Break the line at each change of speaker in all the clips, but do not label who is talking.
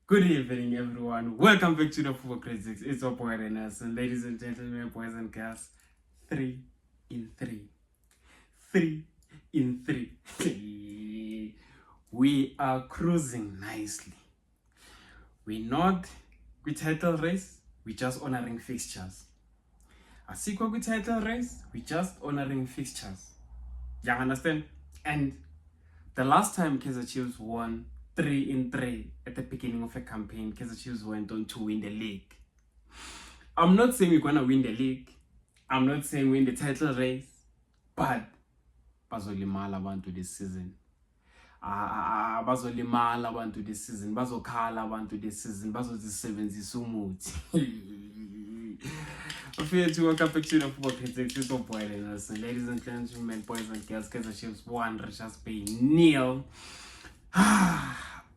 Good evening, everyone. Welcome back to the Football Critics. It's your boy Renas, and ladies and gentlemen, boys and girls, 3-3. 3-3. We are cruising nicely. We're not with title race, we're just honoring fixtures. Asikwa with title race, we're just honoring fixtures. You understand? And the last time Kaizer Chiefs won 3-3 at the beginning of a campaign, Kaizer Chiefs went on to win the league. I'm not saying we're gonna win the league. I'm not saying win the title race, but bazolimala abantu this season. Bazolimala abantu this season. Bazokhala abantu this season. Bazozisebenzisa umuthi. Welcome back to the Football Critics. It's your boy Renas. Ladies and gentlemen, boys and girls, Kaizer Chiefs 1, Richards Bay 0.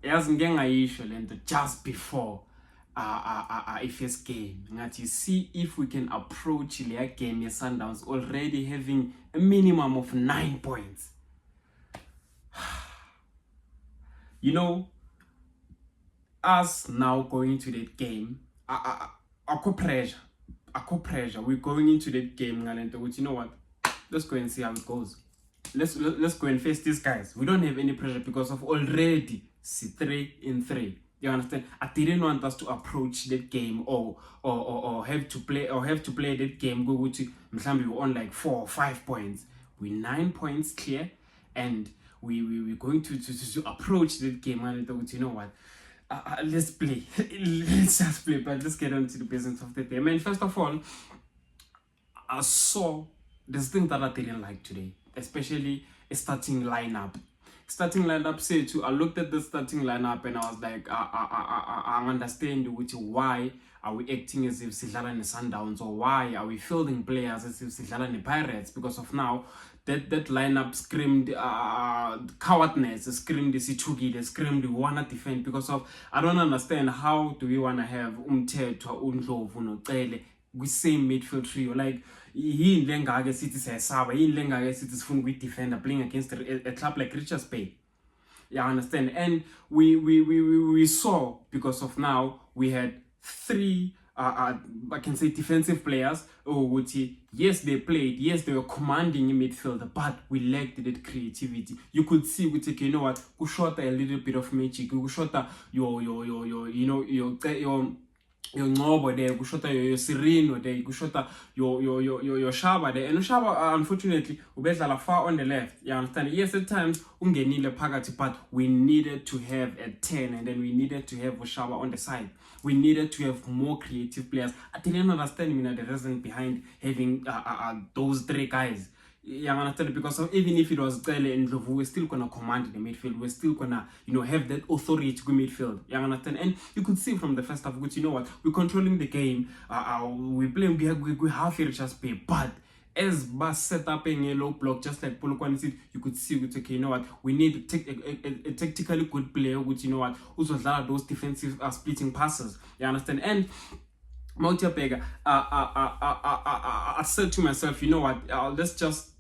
Yazi ngeke ngayisho lento just before first game ngathi see if we can approach the game ye Sundowns already having a minimum of 9 points. You know, us now going to that game, akho pressure. We're going into that game ngalento ukuthi, you know what, let's go and see how it goes. Let's go and face these guys. We don't have any pressure because of already 3-3. You understand? I didn't want us to approach that game or have to play that game. Go to we on like 4 or 5 points. We 9 points clear, and we're going to approach that game. And you know what? Let's play. Let's just play. But let's get on to the business of the day. I mean, first of all, I saw this thing that I didn't like today, especially a starting lineup. I looked at the starting lineup and I was like, I understand why are we acting as if sidlala ne Sundowns, or why are we fielding players as if sidlala ne Pirates, because of now that lineup screamed cowardness, screamed sithukile, screamed we wanna defend, because of I don't understand how do we wanna have Umthethwa, uNdlovu noCele with same midfield trio. Like yini lengake sithi siyasaba, yini lengake sithi sifuna ukuyidefender playing against a club like Richards Bay. You understand? And we saw, because of now we had 3 I can say defensive players, yes they played, yes they were commanding in midfield, but we lacked that creativity. You could see you know what, kushota a little bit of magic, kushota your Ngobo there, kushota your Sereno there, kushota your Shaba there, and Shaba unfortunately ubedlala far on the left. You understand? Yes, at times ungenile phakathi, but we needed to have a 10, and then we needed to have Shaba on the side. We needed to have more creative players. I didn't understand the reason behind having those 3 guys. You understand? Because even if it was Cele and Ndlovu, we're still gonna command the midfield. We're still gonna, have that authority to go midfield. You understand? And you could see from the first half, which, you know what, we're controlling the game. We playing, we have Richards Bay, but as Bas set up in a low block, just like Polokwane said, you could see, okay, you know what, we need to take a tactically good player, which, you know what, who's those defensive splitting passes. You understand? And Moutia Pega, I said to myself, you know what, let's just,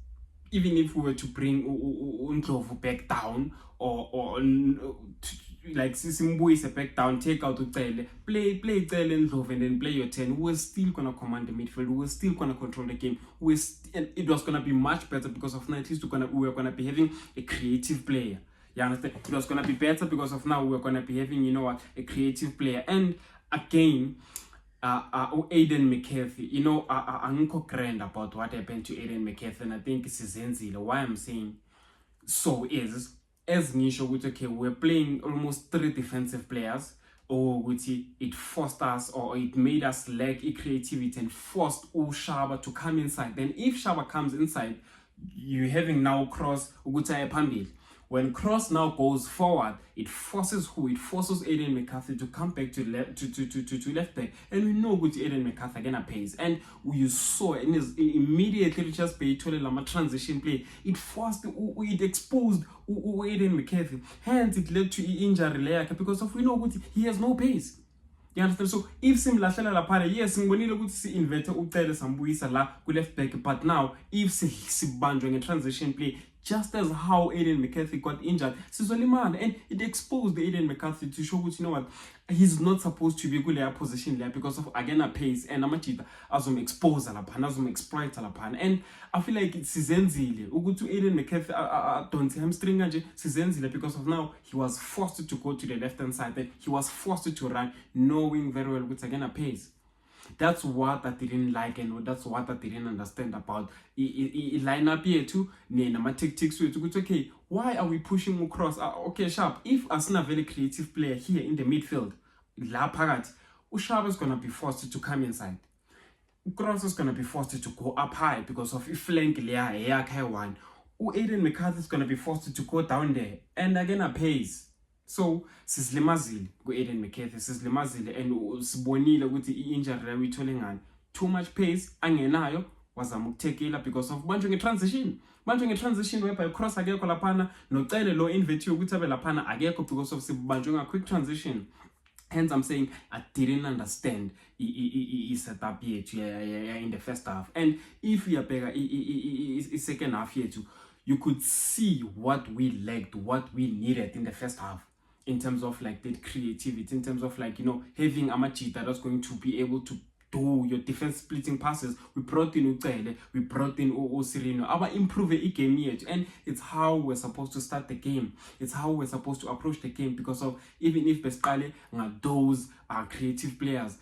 even if we were to bring Ndlovu back down, or like Sisimbuise back down, take out Ucele, play Cele Ndlovu, and then play your 10, we're still gonna command the midfield, we're still gonna control the game, and it was gonna be much better, because of now at least we were gonna be having a creative player. You understand? It was gonna be better because of now we're gonna be having, you know what, a creative player. And again, Aiden McCarthy, I'm concerned about what happened to Aiden McCarthy, and I think it's Zenzile. Why I'm saying so is, as Nisho, okay, we're playing almost 3 defensive players, or it forced us, or it made us lack creativity and forced Shaba to come inside. Then if Shaba comes inside, you're having now Cross Pambil. When Cross now goes forward, it forces Aiden McCarthy to come back to left back, and we know what Aiden McCarthy gonna pace. And you saw immediately Richards Bay told Lama transition play. It exposed Aiden McCarthy. Hence, it led to injury layer, because we know what he has no pace. You understand? So if simlahlela la pare, yes, ngonile ukuthi si-inverte ucele sambuyisa la ku left back, but now if sibanjwe nge transition play, just as how Aiden McCarthy got injured. Sizolimala, and it exposed Aiden McCarthy to show you know what, he's not supposed to be good at position there because of again a pace and amachita azom expose laphana azom exploit laphana. And I feel like sizenzile ukuthi Aiden McCarthy don't hamstring nje sizenzile because of now he was forced to go to the left hand side, then he was forced to run knowing very well with again a pace. That's what I didn't like, and that's what I didn't understand about lineup here too. My tactics with okay, why are we pushing across? Okay, Sharp, if as a very creative player here in the midfield, La Pagat, Sharp is gonna be forced to come inside. Cross is gonna be forced to go up high because of flank layer one. Aiden McCarthy is gonna be forced to go down there, and again a pace. So sizlimazile ku-Aiden McCarthy, sizlimazile, and sibonile ukuthi i-injury la uyithole ngani. Too much pace angenayo, wazama ukuthekela because of manje nge-transition whereby cross akekho laphana, nocele lo invert ukuthi abe laphana akekho because of sibanjwe nga-quick transition. Hence I'm saying I didn't understand setup yethu in the first half. And if you are second half yethu, you could see what we lacked, what we needed in the first half, in terms of like that creativity, in terms of like, you know, having a machita that's going to be able to do your defense splitting passes. We brought in Ucele, we brought in Serino. Our improve a game yet, and it's how we're supposed to start the game. It's how we're supposed to approach the game because of even if Bestale those are creative players,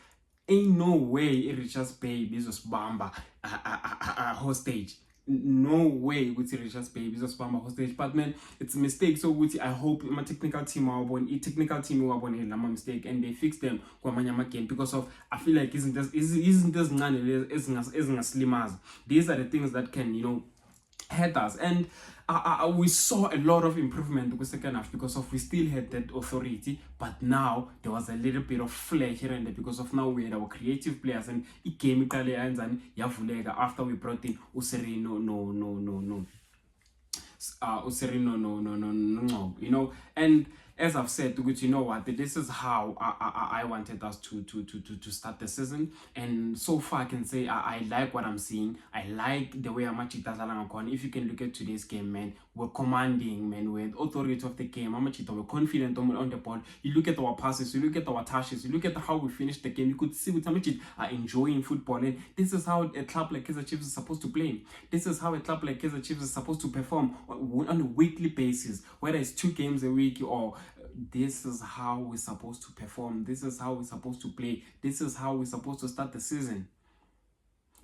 ain't no way it just pay Bezos Bamba hostage. No way with Richard's baby just spam hostage, but man, it's a mistake. So I hope my technical team will born a mistake and they fix them again because of I feel like isn't this slimmers. These are the things that can, you know, hurt us. And we saw a lot of improvement in the second half because of we still had that authority, but now there was a little bit of flair here and there because of now we had our creative players and it came after we brought in Userino no, you know. And as I've said, you know what, this is how I wanted us to start the season. And so far I can say I like what I'm seeing. I like the way Amachita Zalangakwon. If you can look at today's game, man, we're commanding, man, with authority of the game. Amachita, we're confident on the ball. You look at our passes, you look at our touches, you look at how we finished the game. You could see with Amachita are enjoying football. And this is how a club like Kaizer Chiefs is supposed to play. This is how a club like Kaizer Chiefs is supposed to perform on a weekly basis, whether it's 2 games a week or this is how we're supposed to perform. This is how we're supposed to play. This is how we're supposed to start the season.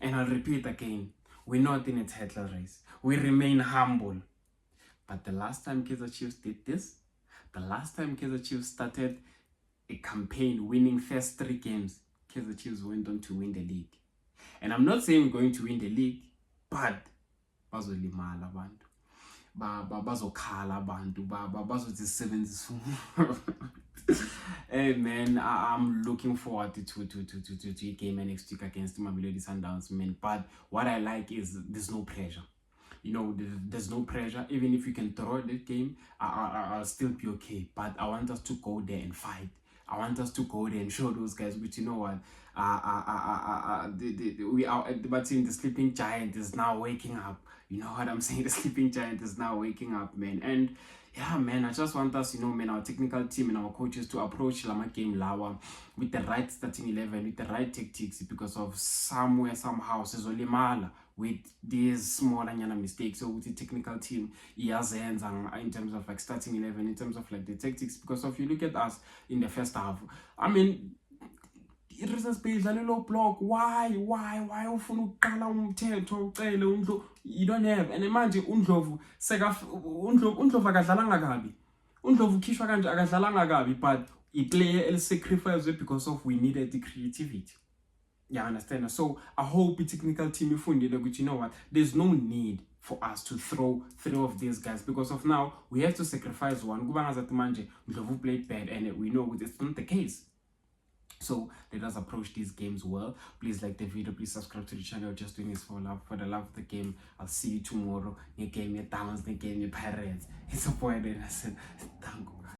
And I'll repeat again, we're not in a title race. We remain humble. But the last time Kaizer Chiefs did this, the last time Kaizer Chiefs started a campaign winning first 3 games, Kaizer Chiefs went on to win the league. And I'm not saying we're going to win the league, but bazolimala abantu. Bazokhala abantu bazozisebenzisa. Hey man, I'm looking forward to a game next week against Mamelodi Sundowns, man. But what I like is there's no pressure. You know, there's no pressure. Even if you can throw the game, I'll still be okay. But I want us to go there and fight. I want us to go there and show those guys, which you know what, we are, but seeing the sleeping giant is now waking up. You know what I'm saying? The sleeping giant is now waking up, man. And yeah, man, I just want us, you know, man, our technical team and our coaches to approach Lama game Lawa with the right starting 11, with the right tactics, because of somewhere, somehow, Sezolimala with these small and mistakes. So with the technical team, he has hands in terms of like starting 11, in terms of like the tactics, because if you look at us in the first half, I mean, it was a space, a little block. Why ufuna uqala umthetho ucele uNdlovu? You don't have. And imagine uNdlovu akadlalanga kabi. uNdlovu ukhishwa kanje akadlalanga kabi, but iplayer elisacrificed because of we needed the creativity. Yeah, understand. So I hope the technical team ifundile which, you know what, there's no need for us to throw 3 of these guys because of now we have to sacrifice one. Kuba ngazathi manje Ndlovu played bad and we know it's not the case. So let us approach these games well. Please like the video, please subscribe to the channel. Just doing this for the love of the game. I'll see you tomorrow. Game Downs, game Pirates. It's a point. I said, thank you.